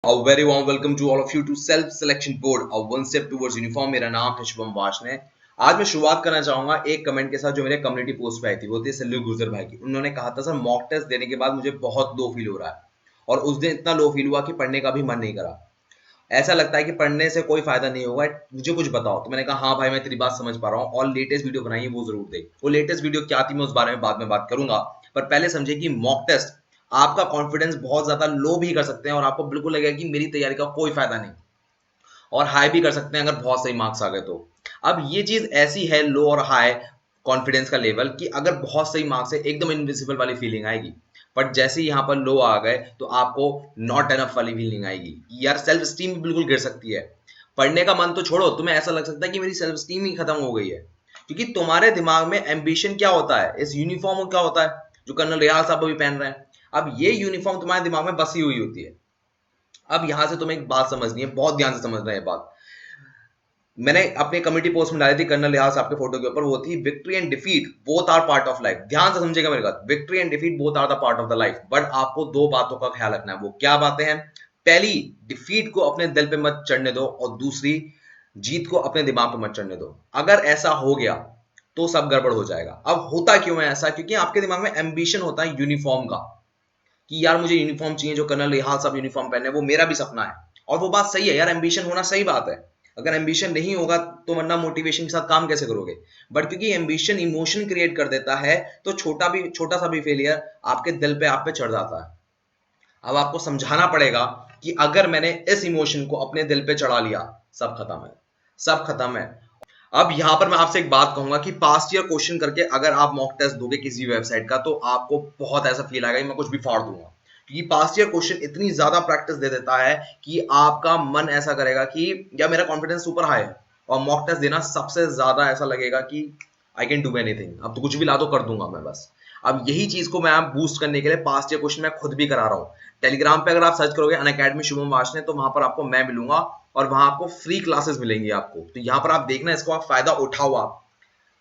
A very warm welcome to all of you to Self Selection Board, a one step towards uniform। मेरा नाम है शुभम वाशने। आज मैं शुरुआत करना चाहूंगा एक कमेंट के साथ जो मेरे कम्युनिटी पोस्ट पे आई थी। वो थी सल्लू गुर्जर भाई की। उन्होंने कहा था सर मॉक टेस्ट देने के बाद मुझे बहुत लो फील हो रहा है और उस दिन इतना लो फील हुआ कि पढ़ने का भी मन नहीं करा। ऐसा लगता है कि पढ़ने से कोई फायदा नहीं होगा, मुझे कुछ बताओ। तो मैंने कहा हाँ भाई मैं तेरी बात समझ पा रहा हूँ और लेटेस्ट वीडियो बनाई है वो जरूर दे। वो लेटेस्ट वीडियो क्या थी मैं उस बारे में बाद में बात करूंगा, पर पहले समझे कि मॉक टेस्ट आपका कॉन्फिडेंस बहुत ज्यादा लो भी कर सकते हैं और आपको बिल्कुल लगेगा कि मेरी तैयारी का कोई फायदा नहीं, और हाई भी कर सकते हैं अगर बहुत सही मार्क्स आ गए तो। अब ये चीज ऐसी है लो और हाई कॉन्फिडेंस का लेवल कि अगर बहुत सही मार्क्स है एकदम इनविजिबल वाली फीलिंग आएगी, बट जैसे ही यहाँ पर लो आ गए तो आपको नॉट एनफ वाली फीलिंग आएगी यार। सेल्फ स्टीम भी बिल्कुल गिर सकती है। पढ़ने का मन तो छोड़ो, तुम्हें ऐसा लग सकता है कि मेरी सेल्फ स्टीम ही खत्म हो गई है, क्योंकि तुम्हारे दिमाग में एम्बिशन क्या होता है, इस यूनिफॉर्म में क्या होता है जो कर्नल रियाज साहब अभी पहन रहे हैं। अब ये यूनिफॉर्म तुम्हारे दिमाग में बसी हुई होती है। अब यहां से तुम्हें एक बात समझनी है, बहुत ध्यान से समझना है ये बात। मैंने अपने कम्युनिटी पोस्ट में डाली थी कर्नल लिहाज आपके फोटो के ऊपर, वो थी victory and defeat both are part of life. ध्यान से समझेगा मेरी बात, victory and defeat both are the part of the life. But आपको दो बातों का ख्याल रखना है। वो क्या बातें हैं? पहली, डिफीट को अपने दिल पे मत चढ़ने दो, और दूसरी, जीत को अपने दिमाग पे मत चढ़ने दो। अगर ऐसा हो गया तो सब गड़बड़ हो जाएगा। अब होता क्यों है ऐसा? क्योंकि आपके दिमाग में एम्बिशन होता है यूनिफॉर्म का, कि यार मुझे यूनिफॉर्म चाहिए जो कर्नल रिहाल साहब यूनिफॉर्म पहने, वो मेरा भी सपना है। और वो बात सही है यार, एम्बिशन होना सही बात है। अगर एम्बिशन नहीं होगा तो वरना मोटिवेशन के साथ काम कैसे करोगे? बट क्योंकि एम्बिशन इमोशन क्रिएट कर देता है, तो छोटा सा भी फेलियर आपके दिल पे आप पे चढ़ जाता है। अब आपको समझाना पड़ेगा कि अगर मैंने इस इमोशन को अपने दिल पे चढ़ा लिया, सब खत्म है, सब खत्म है। अब यहां पर मैं आपसे एक बात कहूंगा कि पास्ट ईयर क्वेश्चन करके अगर आप मॉक टेस्ट दोगे किसी वेबसाइट का, तो आपको बहुत ऐसा फील आएगा कि मैं कुछ भी फाड़ दूंगा, क्योंकि पास्ट ईयर क्वेश्चन इतनी ज्यादा प्रैक्टिस दे देता है कि आपका मन ऐसा करेगा कि या मेरा कॉन्फिडेंस सुपर हाई है, और मॉक टेस्ट देना सबसे ज्यादा ऐसा लगेगा कि आई कैन डू एनीथिंग, अब तो कुछ भी ला दो कर दूंगा मैं बस। अब यही चीज को मैं आप बूस्ट करने के लिए पास्ट ईयर क्वेश्चन मैं खुद भी करा रहा हूँ। टेलीग्राम पे अगर आप सर्च करोगे अनअकैडमी शुभम वाशने, तो वहां पर आपको मैं मिलूंगा और वहां आपको फ्री क्लासेस मिलेंगी आपको। तो यहाँ पर आप देखना, इसको आप फायदा उठाओ। आप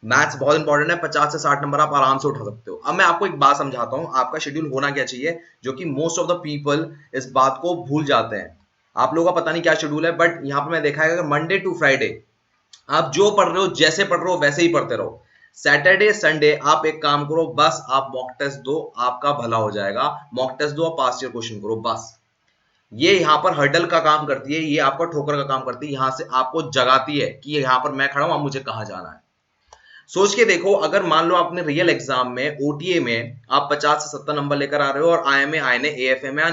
मैथ्स बहुत इंपॉर्टेंट है, 50 से 60 नंबर आप आराम से उठा सकते हो। अब मैं आपको एक बात समझाता हूँ, आपका शेड्यूल होना क्या चाहिए, जो कि मोस्ट ऑफ द पीपल इस बात को भूल जाते हैं। आप लोगों का पता नहीं क्या शेड्यूल है, बट यहाँ पर मैं देखा है कि मंडे टू फ्राइडे आप जो पढ़ रहे हो, जैसे पढ़ रहे हो वैसे ही पढ़ते रहो। सैटरडे संडे आप एक काम करो, बस आप मॉक टेस्ट दो, आपका भला हो जाएगा। मॉक टेस्ट दो और पास्ट ईयर क्वेश्चन करो बस। ये यहाँ पर हर्डल का काम करती है, ये आपका ठोकर का काम करती है, यहां से आपको जगाती है कि यहाँ पर मैं खड़ा हूं, अब मुझे कहां जाना है। सोच के देखो, अगर मान लो आपने रियल एग्जाम में ओटीए में आप 50 से 70 नंबर लेकर आ रहे हो, और आईएमए आईएनए एएफए में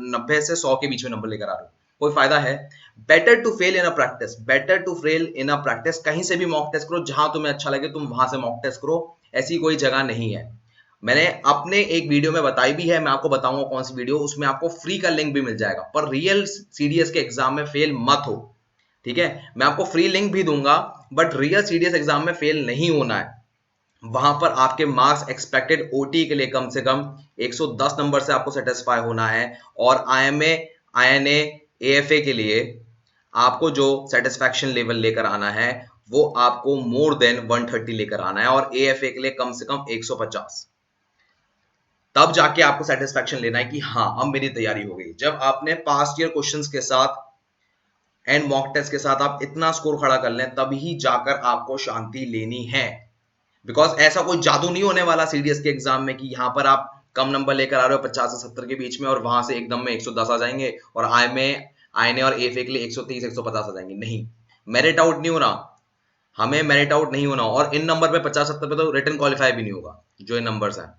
90 से 100 के बीच में नंबर लेकर आ रहे हो, कोई फायदा है? Better to fail in a practice, better to fail in a practice. कहीं से भी मॉक टेस्ट करो, जहां तुम्हें अच्छा लगे तुम वहां से मॉक टेस्ट करो, ऐसी कोई जगह नहीं है। मैंने अपने एक वीडियो में बताई भी है, मैं आपको बताऊंगा कौन सी वीडियो, उसमें आपको फ्री का लिंक भी मिल जाएगा। पर रियल सीडीएस के एग्जाम में फेल मत हो, ठीक है? मैं आपको फ्री लिंक भी दूंगा, बट रियल सीडीएस एग्जाम में फेल नहीं होना है। वहां पर आपके मार्क्स एक्सपेक्टेड ओटी के लिए कम से कम 110 नंबर से आपको सेटिस्फाई होना है, और आईएमए आईएनए एएफए के लिए आपको जो सेटिस्फैक्शन लेवल लेकर आना है वो आपको मोर देन 130 लेकर आना है, और एएफए के लिए कम से कम 150। तब जाके आपको सेटिस्फैक्शन लेना है कि हाँ अब मेरी तैयारी हो गई। जब आपने पास्ट ईयर क्वेश्चंस के साथ एंड मॉक टेस्ट के साथ आप इतना स्कोर खड़ा कर लें, तभी जाकर आपको शांति लेनी है। बिकॉज ऐसा कोई जादू नहीं होने वाला सीडीएस के एग्जाम में कि यहां पर आप कम नंबर लेकर आ रहे हो 50 से 70 के बीच में, और वहां से एकदम में 110 आ जाएंगे, और आई में आईने और एफए के लिए 130 150 आ जाएंगे। नहीं, मेरिट आउट नहीं होना, हमें मेरिट आउट नहीं होना। और इन नंबर पे 50 70 पे तो रिटर्न क्वालिफाई भी नहीं होगा। जो इन नंबर्स हैं,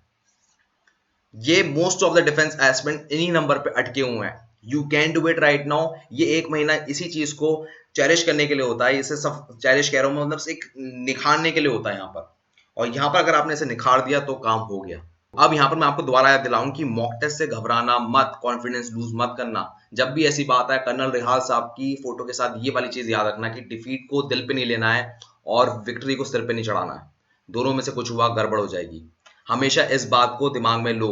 ये most of the defence aspirant इन्हीं नंबर पे अटके हुए हैं। You can do it right now. ये एक महीना इसी चीज को चेरिश करने के लिए होता है, इसे सब चेरिश कह रहा हूं मतलब एक निखारने के लिए होता है यहाँ पर। और यहाँ पर अगर आपने इसे निखार दिया तो काम हो गया। अब यहाँ पर मैं आपको दोबारा याद दिलाऊं कि मॉक टेस्ट से घबराना मत, कॉन्फिडेंस लूज मत करना। जब भी ऐसी बात है, कर्नल रिहाल साहब की फोटो के साथ ये वाली चीज याद रखना कि डिफीट को दिल पे नहीं लेना है और विक्ट्री को सिर पे नहीं चढ़ाना है। दोनों में से कुछ हुआ गड़बड़ हो जाएगी। हमेशा इस बात को दिमाग में लो।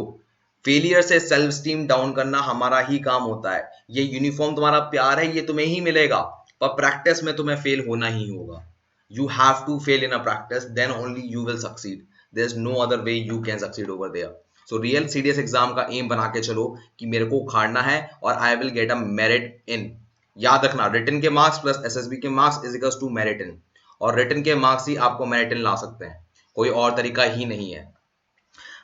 फेलियर से सेल्फ स्टीम डाउन करना हमारा ही काम होता है। ये यूनिफॉर्म तुम्हारा प्यार है, ये तुम्हें ही मिलेगा, पर प्रैक्टिस में तुम्हें फेल होना ही होगा। You have to fail in a practice, then only you will succeed. There's no other way you can succeed over there. So real CDS exam का एम बना के चलो कि मेरे को उखाड़ना है और I will get a merit in. याद रखना, रिटन के मार्क्स प्लस एसएसबी के marks is equals to merit in, और रिटन के मार्क्स ही आपको मेरिट इन ला सकते हैं, कोई और तरीका ही नहीं है।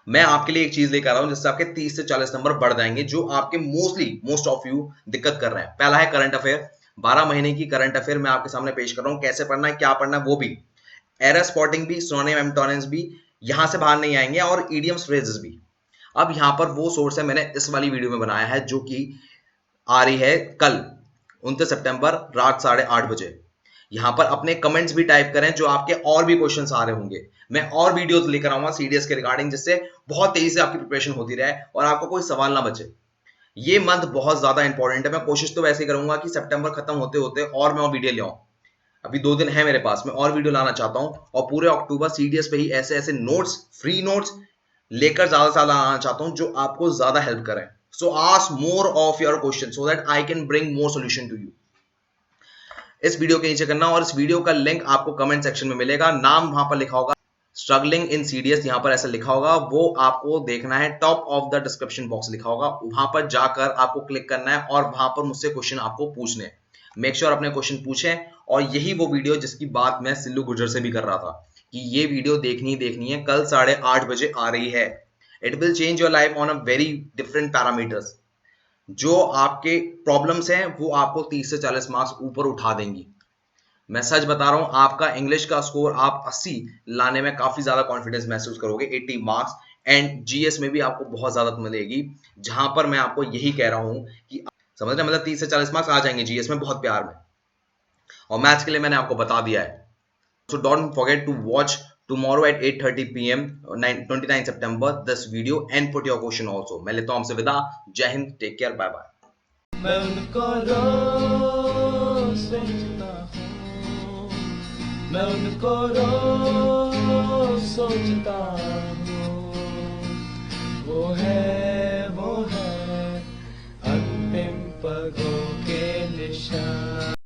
मैं आपके लिए एक चीज लेकर आ रहा हूं जिससे आपके 30 से 40 नंबर बढ़ जाएंगे, जो आपके मोस्ट ऑफ यू दिक्कत कर रहे हैं। पहला है करंट अफेयर, 12 महीने की करंट अफेयर मैं आपके सामने पेश कर रहा हूं, कैसे पढ़ना है, क्या पढ़ना है, वो भी एरर स्पॉटिंग भी, सिनोनिम एंटोनिम्स भी, यहां से बाहर नहीं आएंगे, और इडियम्स फ्रेजेस भी। अब यहां पर वो सोर्स है मैंने इस वाली वीडियो में बनाया है, जो कि आ रही है कल 29 सितंबर रात 8:30 बजे। यहां पर अपने कमेंट्स भी टाइप करें जो आपके और भी क्वेश्चंस आ रहे होंगे। मैं और वीडियोस लेकर आऊंगा सीडीएस के रिगार्डिंग, जिससे बहुत तेजी से आपकी प्रिपरेशन होती रहे और आपको कोई सवाल ना बचे। ये मंथ बहुत ज्यादा इंपॉर्टेंट है। मैं कोशिश तो वैसे ही करूंगा कि सितंबर खत्म होते होते और मैं वीडियो ले आऊं। अभी 2 दिन है मेरे पास, मैं और वीडियो लाना चाहता हूं, और पूरे अक्टूबर सीडीएस पे ही ऐसे ऐसे नोट्स, फ्री नोट्स लेकर ज्यादा से ज्यादा आना चाहता हूं जो आपको ज्यादा हेल्प करें। So ask more of your question so that I can bring more solution to you. इस वीडियो के नीचे करना, और इस वीडियो का लिंक आपको कमेंट सेक्शन में मिलेगा। नाम वहां पर लिखा होगा स्ट्रगलिंग इन सीडीएस, यहां पर ऐसा लिखा होगा, वो आपको देखना है। Top of the description box लिखा होगा, वहां पर जाकर आपको क्लिक करना है और वहां पर मुझसे क्वेश्चन आपको पूछने। मेक श्योर अपने क्वेश्चन पूछें। और यही वो वीडियो जिसकी बात मैं सिल्लू गुर्जर से भी कर रहा था कि ये वीडियो देखनी है, कल 8:30 बजे आ रही है। It will change your life on a very different parameters. जो आपके प्रॉब्लम्स हैं वो आपको 30 से 40 मार्क्स ऊपर उठा देंगी। मैं सच बता रहा हूं, आपका इंग्लिश का स्कोर आप 80 लाने में काफी ज्यादा कॉन्फिडेंस महसूस करोगे, 80 मार्क्स। एंड जीएस में भी आपको बहुत ज्यादा मिलेगी, जहां पर मैं आपको यही कह रहा हूं कि समझ रहे, मतलब 30 से 40 मार्क्स आ जाएंगे जीएस में बहुत प्यार में। और मैथ्स के लिए मैंने आपको बता दिया है। So don't forget to watch tomorrow at 8:30 p.m. 29 September this video and put your question also। मैं लेता हूं हमसे विदा। Jai Hind, take care, bye bye. मैं उनको रोज सोचता हूँ, मैं उनको रोज सोचता हूँ, वो है